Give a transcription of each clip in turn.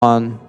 On.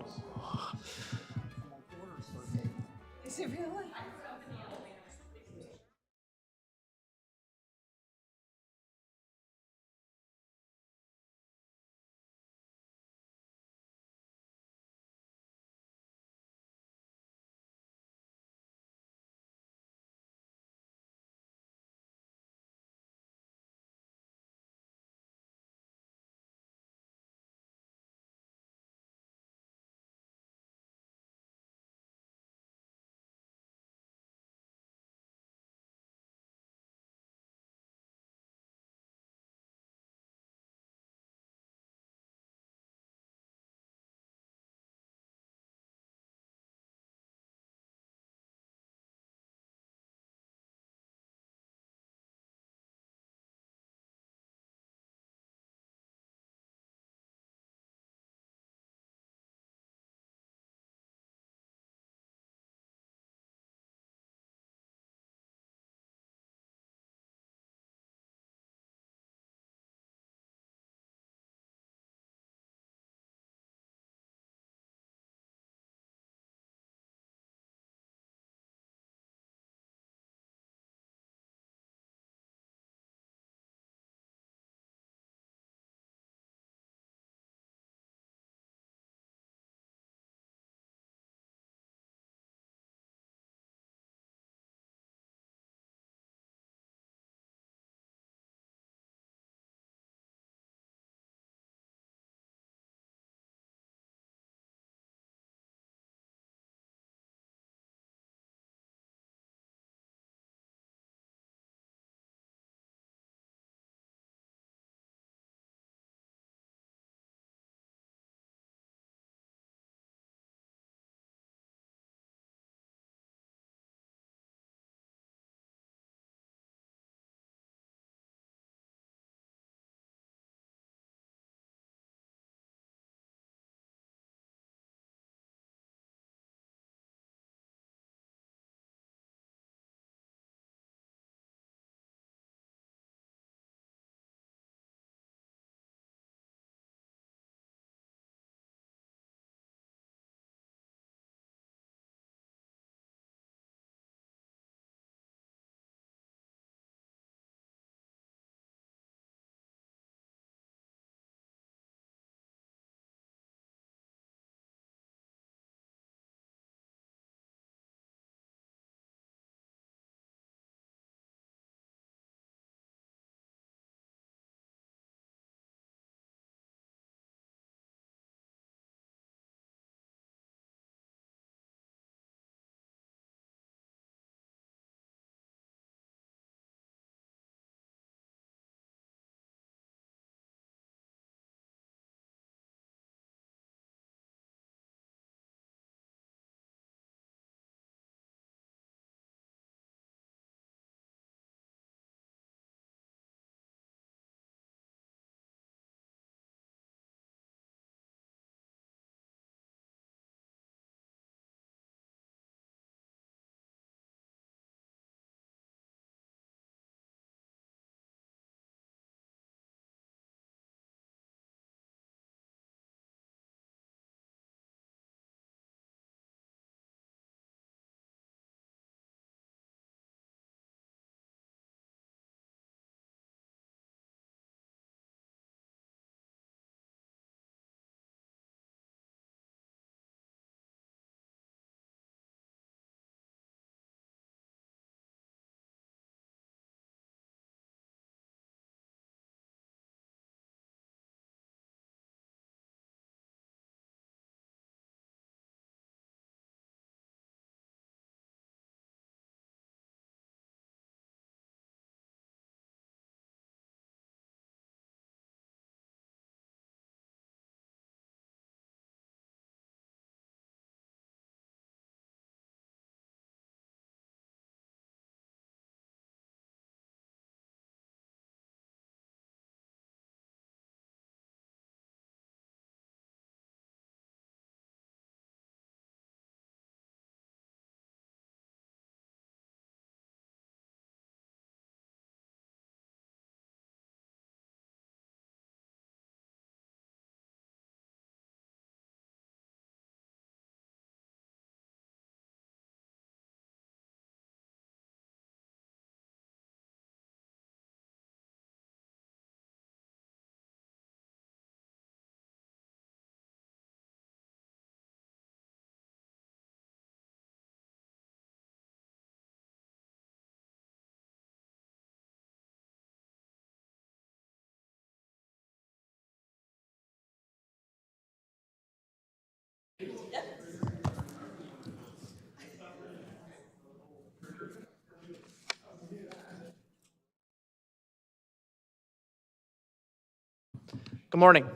Good morning.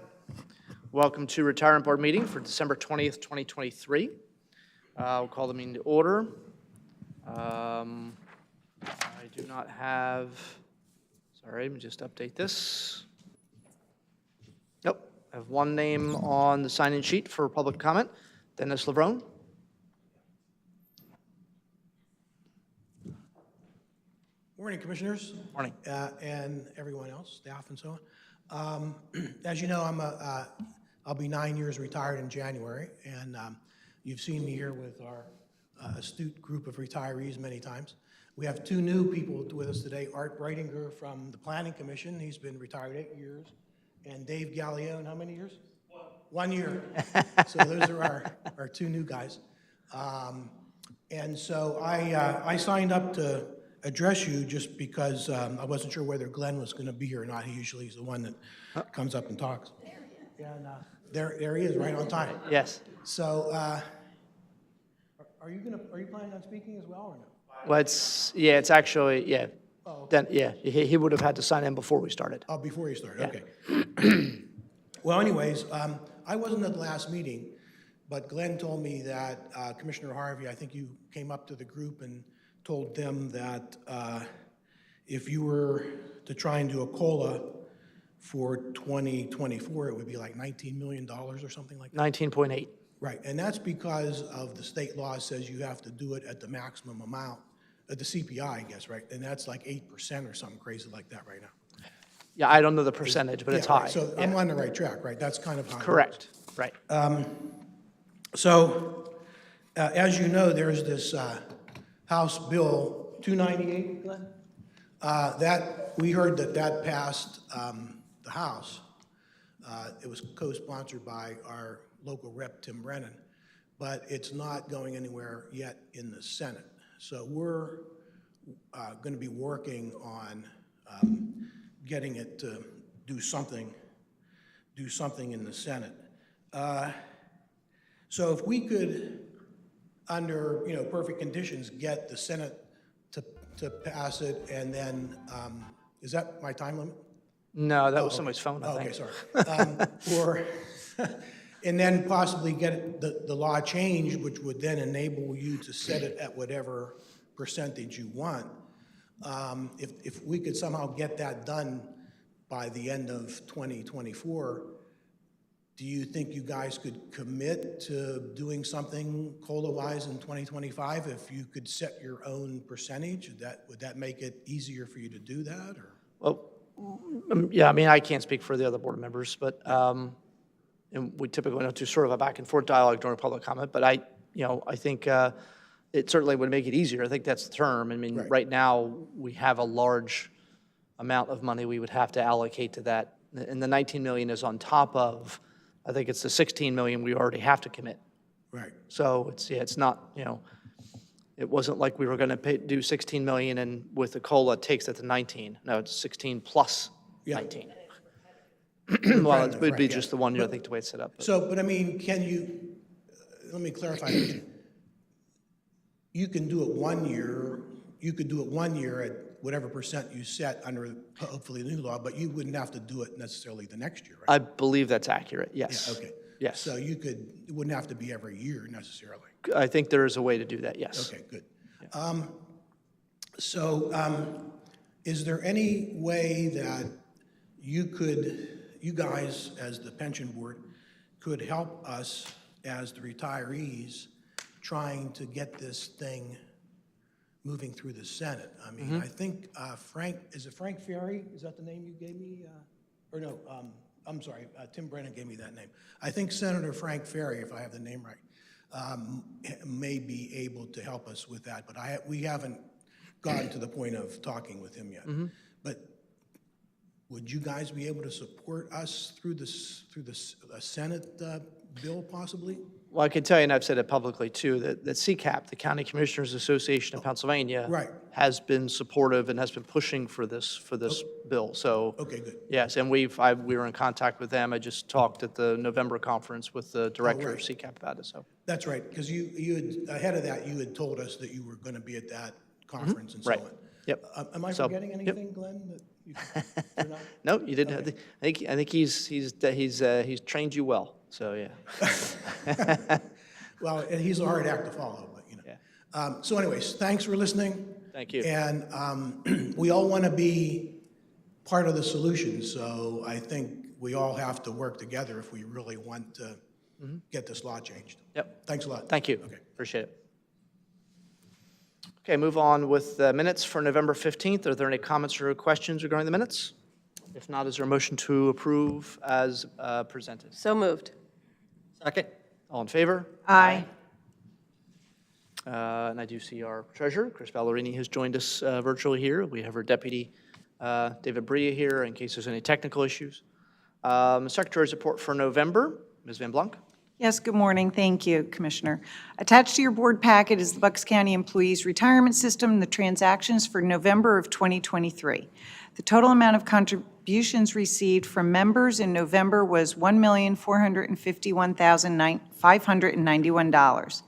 Welcome to Retirement Board meeting for December 20th, 2023. We'll call the meeting to order. I do not have, sorry, let me just update this. Nope, I have one name on the sign-in sheet for public comment, Dennis Levrone. Morning, Commissioners. Morning. And everyone else, staff and so on. As you know, I'll be 9 years retired in January, and you've seen me here with our astute group of retirees many times. We have two new people with us today, Art Breitinger from the Planning Commission. He's been retired 8 years. And Dave Gallione, how many years? 1 year. So those are our two new guys. And so I signed up to address you just because I wasn't sure whether Glenn was going to be here or not. He usually is the one that comes up and talks. And there he is, right on time. Yes. So, are you planning on speaking as well or no? Well, it's actually, yeah. Oh, Then, yeah, he would have had to sign in before we started. Oh, before you start, Yeah. okay. Well, anyways, I wasn't at the last meeting, but Glenn told me that Commissioner Harvey, I think you came up to the group and told them that if you were to try and do a COLA for 2024, it would be like $19 million or something like that. 19.8. Right, and that's because of the state law says you have to do it at the maximum amount, at the CPI, I guess, right? And that's like 8% or something crazy like that right now. Yeah, I don't know the percentage, but it's Yeah, high. right, so Yeah. I'm on the right track, right? That's kind of how it Correct, right. So, as you know, there's this House Bill 298, Glenn? We heard that passed the House. It was co-sponsored by our local rep, Tim Brennan, but it's not going anywhere yet in the Senate. So we're going to be working on getting it to do something in the Senate. So if we could, under perfect conditions, get the Senate to pass it, and then is that my time limit? No, that was somebody's phone, I think. Okay, sorry. And then possibly get the law changed, which would then enable you to set it at whatever percentage you want. If we could somehow get that done by the end of 2024, do you think you guys could commit to doing something COLA-wise in 2025 if you could set your own percentage? Would that make it easier for you to do that? Or? Well, yeah, I mean, I can't speak for the other board members, but, and we typically don't do sort of a back and forth dialogue during public comment, but I think it certainly would make it easier. I think that's the term. I mean, right now, we have a large amount of money we would have to allocate to that. And the 19 million is on top of, I think it's the 16 million we already have to commit. Right. So it's not, it wasn't like we were going to do 16 million and with the COLA it takes it to 19. No, it's 16 plus 19. Well, it would be just the 1 year, I think, the way it's set up. So, but I mean, let me clarify. You can do it 1 year, you could do it 1 year at whatever percent you set under hopefully the new law, but you wouldn't have to do it necessarily the next year, right? I believe that's accurate, yes. Yeah, okay. Yes. So it wouldn't have to be every year necessarily. I think there is a way to do that, yes. Okay, good. Is there any way that you guys, as the pension board, could help us as the retirees trying to get this thing moving through the Senate? I mean, I think is it Frank Ferry? Is that the name you gave me? Or no, I'm sorry, Tim Brennan gave me that name. I think Senator Frank Ferry, if I have the name right, may be able to help us with that, but we haven't gotten to the point of talking with him yet. But would you guys be able to support us through the Senate bill possibly? Well, I can tell you, and I've said it publicly too, that CCAP, the County Commissioners Association of Pennsylvania, has been supportive and has been pushing for this bill. So, okay, good. Yes, and we were in contact with them. I just talked at the November conference with the director of CCAP about it. So that's right, because you had, ahead of that, you had told us that you were going to be at that conference and so on. Yep. Am I So, forgetting yep. anything, Glenn, that you you're not? No, you didn't have the, I think he's trained you well, so, yeah. Well, and he's a hard act to follow, but, you know. Yeah. So anyways, thanks for listening. Thank you. And we all want to be part of the solution, so I think we all have to work together if we really want to get this law changed. Yep. Thanks a lot. Thank you. Okay. Appreciate it. Okay, move on with the minutes for November 15th. Are there any comments or questions regarding the minutes? If not, is there a motion to approve as presented? So moved. Second. All in favor? Aye. And I do see our treasurer, Chris Ballerini, has joined us virtually here. We have our deputy, David Bria, here in case there's any technical issues. Secretary's report for November, Ms. Van Blanc. Yes, good morning. Thank you, Commissioner. Attached to your board packet is the Bucks County Employees Retirement System, the transactions for November of 2023. The total amount of contributions received from members in November was $1,451,591.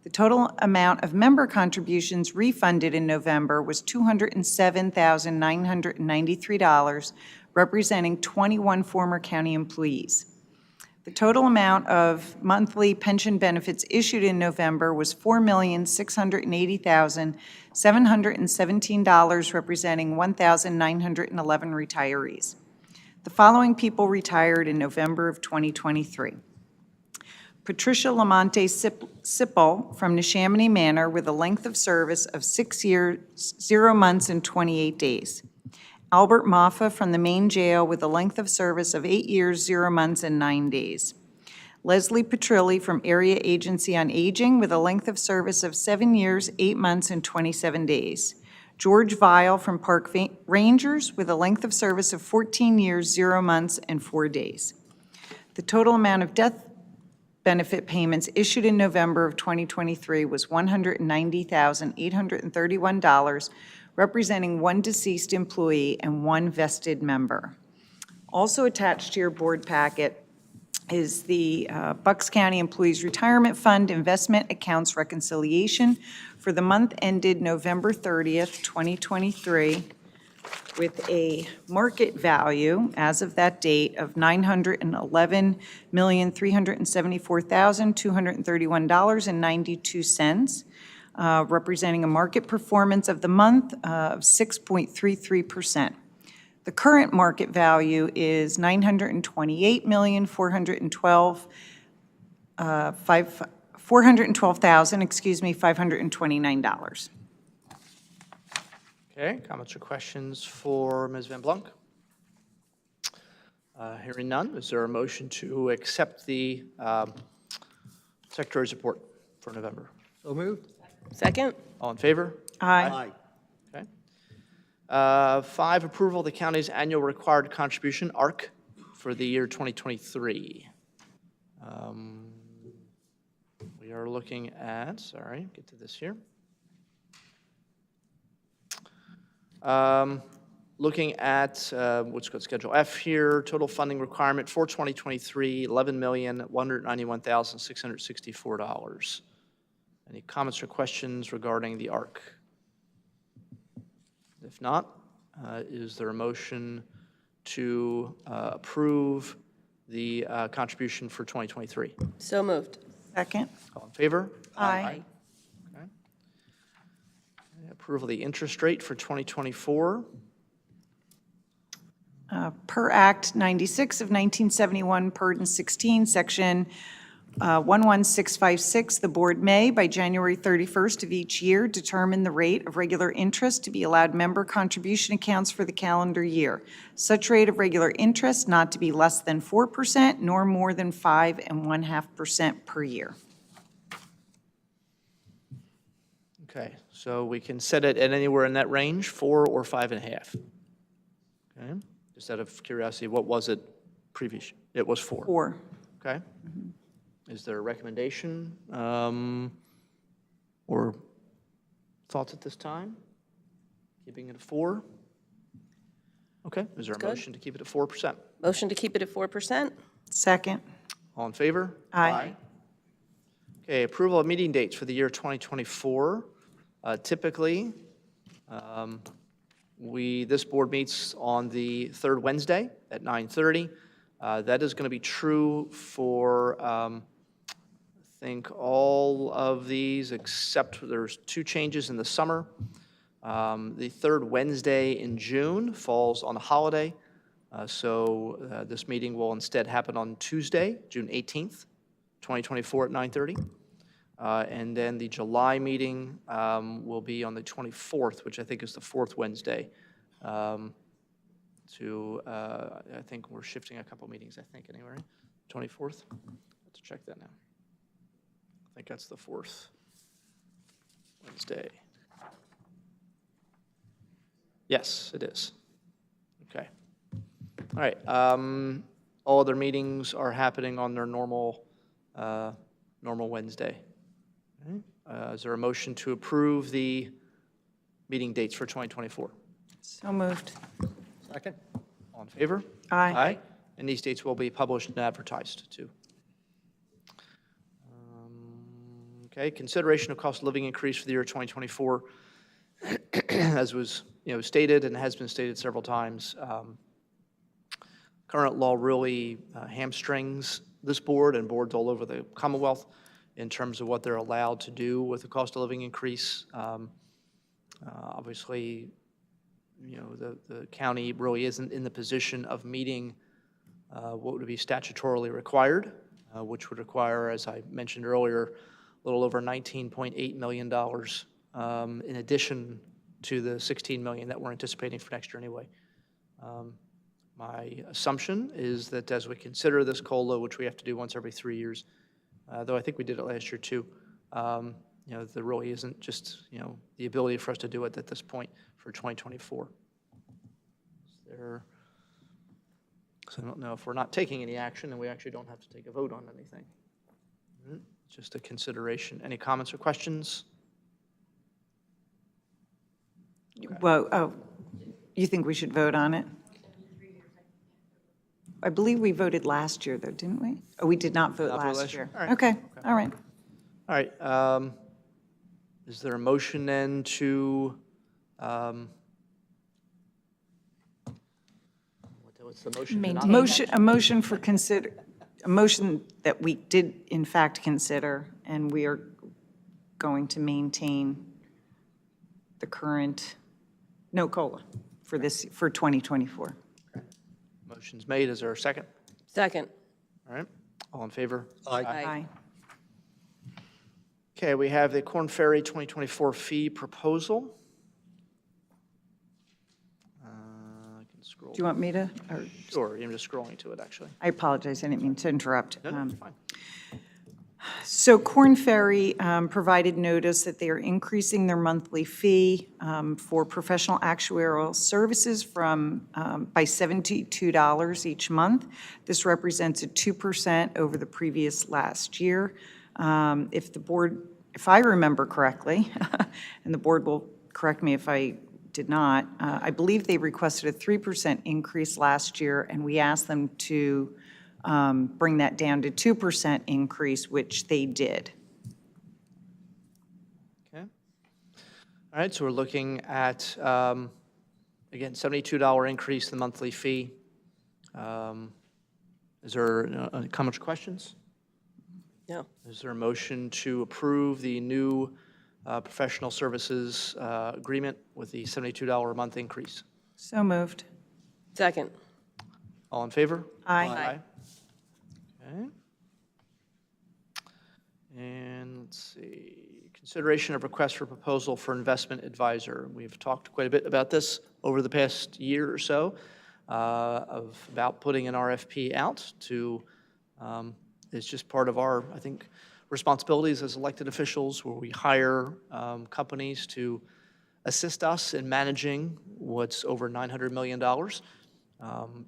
The total amount of member contributions refunded in November was $207,993, representing 21 former county employees. The total amount of monthly pension benefits issued in November was $4,680,717, representing 1,911 retirees. The following people retired in November of 2023. Patricia Lamonte Sipple from Neshaminy Manor with a length of service of 6 years, 0 months, and 28 days. Albert Maffa from the main jail with a length of service of 8 years, 0 months, and 9 days. Leslie Petrilli from Area Agency on Aging with a length of service of 7 years, 8 months, and 27 days. George Vile from Park Rangers with a length of service of 14 years, 0 months, and 4 days. The total amount of death benefit payments issued in November of 2023 was $190,831, representing 1 deceased employee and 1 vested member. Also attached to your board packet is the Bucks County Employees Retirement Fund Investment Accounts Reconciliation for the month ended November 30th, 2023, with a market value as of that date of $911,374,231.92. Representing a market performance of the month of 6.33%. The current market value is $412,529. Okay, comments or questions for Ms. Van Blanc? Hearing none, is there a motion to accept the Secretary's report for November? So moved. Second? All in favor? Aye. Okay. 5, approval of the county's annual required contribution, ARC, for the year 2023. We are looking at, sorry, get to this here. Looking at, what's called Schedule F here, total funding requirement for 2023, $11,191,664. Any comments or questions regarding the ARC? If not, is there a motion to approve the contribution for 2023? So moved. Second. All in favor? Aye. Okay. Approval of the interest rate for 2024. Per Act 96 of 1971, Purden 16, Section 11656, the board may, by January 31st of each year, determine the rate of regular interest to be allowed member contribution accounts for the calendar year. Such rate of regular interest not to be less than 4% nor more than 5.5% per year. Okay, so we can set it at anywhere in that range, 4 or 5.5. Okay, just out of curiosity, what was it previous? It was 4. 4. Okay. Is there a recommendation or thoughts at this time? Keeping it at 4? Okay, is there a Good. motion to keep it at 4%? Motion to keep it at 4%? Second. All in favor? Aye. Okay, approval of meeting dates for the year 2024. Typically, This board meets on the third Wednesday at 9:30. That is going to be true for, I think, all of these, except there's 2 changes in the summer. The third Wednesday in June falls on a holiday, so this meeting will instead happen on Tuesday, June 18th, 2024 at 9:30. And then the July meeting will be on the 24th, which I think is the fourth Wednesday. I think we're shifting a couple meetings, I think, anyway, right? 24th? Let's check that now. I think that's the fourth Wednesday. Yes, it is. Okay. All right. All other meetings are happening on their normal Wednesday. Okay. Is there a motion to approve the meeting dates for 2024? So moved. Second. All in favor? Aye. Aye. And these dates will be published and advertised, too. Okay, consideration of cost of living increase for the year 2024. As was stated and has been stated several times, current law really hamstrings this board and boards all over the Commonwealth in terms of what they're allowed to do with the cost of living increase. Obviously, the county really isn't in the position of meeting what would be statutorily required, which would require, as I mentioned earlier, a little over $19.8 million in addition to the $16 million that we're anticipating for next year anyway. My assumption is that as we consider this COLA, which we have to do once every 3 years, though I think we did it last year too, there really isn't just, the ability for us to do it at this point for 2024. So I don't know if we're not taking any action, and we actually don't have to take a vote on anything. Just a consideration. Any comments or questions? Well, you think we should vote on it? I believe we voted last year, though, didn't we? Oh, we did not vote Not vote last year. All right. Okay, all right. All right. Is there a motion then to, what's the motion? to not- A motion for a motion that we did in fact consider, and we are going to maintain the current no COLA for 2024. Motion's made. Is there a second? Second. All right. All in favor? Aye. Okay, we have the Corn Ferry 2024 fee proposal. I can scroll. Do you want me to? Or- Sure, I'm just scrolling to it, actually. I apologize, I didn't mean to interrupt. No, it's fine. So Corn Ferry provided notice that they are increasing their monthly fee for professional actuarial services by $72 each month. This represents a 2% over the previous last year. If I remember correctly, and the board will correct me if I did not, I believe they requested a 3% increase last year, and we asked them to bring that down to 2% increase, which they did. Okay. All right, so we're looking at, again, $72 increase in the monthly fee. Is there comments or questions? No. Is there a motion to approve the new professional services agreement with the $72 a month increase? So moved. Second. All in favor? Aye. Okay. And let's see, consideration of request for proposal for investment advisor. We've talked quite a bit about this over the past year or so, about putting an RFP out to, it's just part of our, I think, responsibilities as elected officials, where we hire companies to assist us in managing what's over $900 million.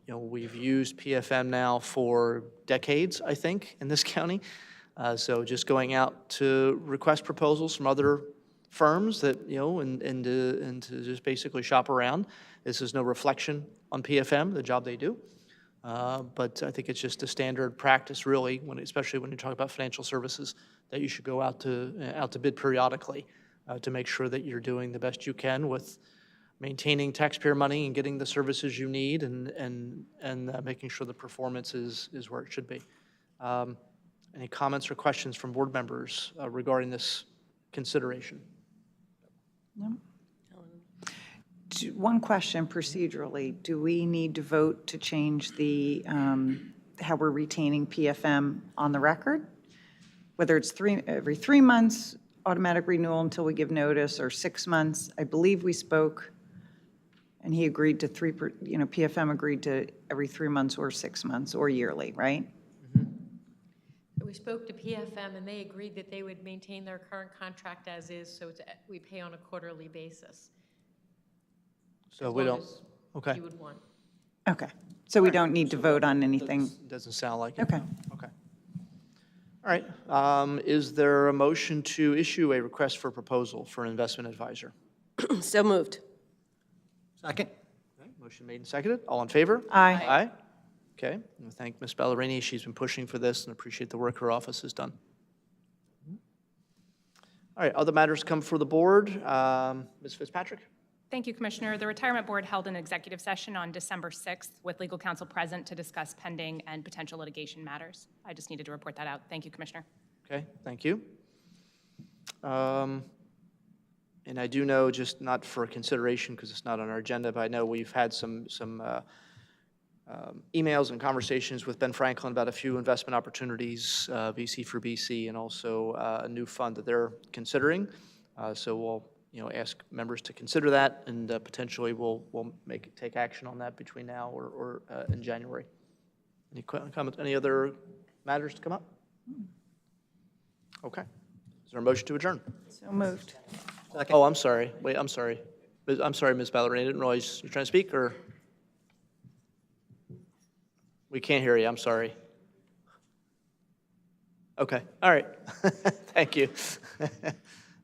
We've used PFM now for decades, I think, in this county. So just going out to request proposals from other firms that, and to just basically shop around. This is no reflection on PFM, the job they do. But I think it's just a standard practice, really, especially when you talk about financial services, that you should go out to bid periodically to make sure that you're doing the best you can with maintaining taxpayer money and getting the services you need and making sure the performance is where it should be. Any comments or questions from board members regarding this consideration? One question procedurally, do we need to vote to change the, how we're retaining PFM on the record? Whether it's every 3 months, automatic renewal until we give notice, or 6 months? I believe we spoke, and he agreed to PFM agreed to every 3 months or 6 months or yearly, right? We spoke to PFM, and they agreed that they would maintain their current contract as is, so we pay on a quarterly basis. So as we long don't, as okay. You would want. Okay, so we don't need to vote on anything? Doesn't sound like it. Okay. Okay. All right. Is there a motion to issue a request for proposal for an investment advisor? So moved. Second? Okay, motion made and seconded. All in favor? Aye. Aye. Okay. I thank Ms. Ballerini. She's been pushing for this and appreciate the work her office has done. All right. Other matters come for the board. Ms. Fitzpatrick? Thank you, Commissioner. The Retirement Board held an executive session on December 6th with legal counsel present to discuss pending and potential litigation matters. I just needed to report that out. Thank you, Commissioner. Okay, thank you. And I do know, just not for consideration because it's not on our agenda, but I know we've had some emails and conversations with Ben Franklin about a few investment opportunities, VC for BC, and also a new fund that they're considering. So we'll ask members to consider that, and potentially we'll take action on that between now or in January. Any comments? Any other matters to come up? Okay. Is there a motion to adjourn? So moved. Oh, I'm sorry. Wait, I'm sorry. I'm sorry, Ms. Ballerini. I didn't realize you're trying to speak, or? We can't hear you. I'm sorry. Okay. All right. Thank you.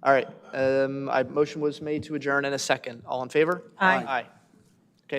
All right. Motion was made to adjourn in a second. All in favor? Aye. Aye.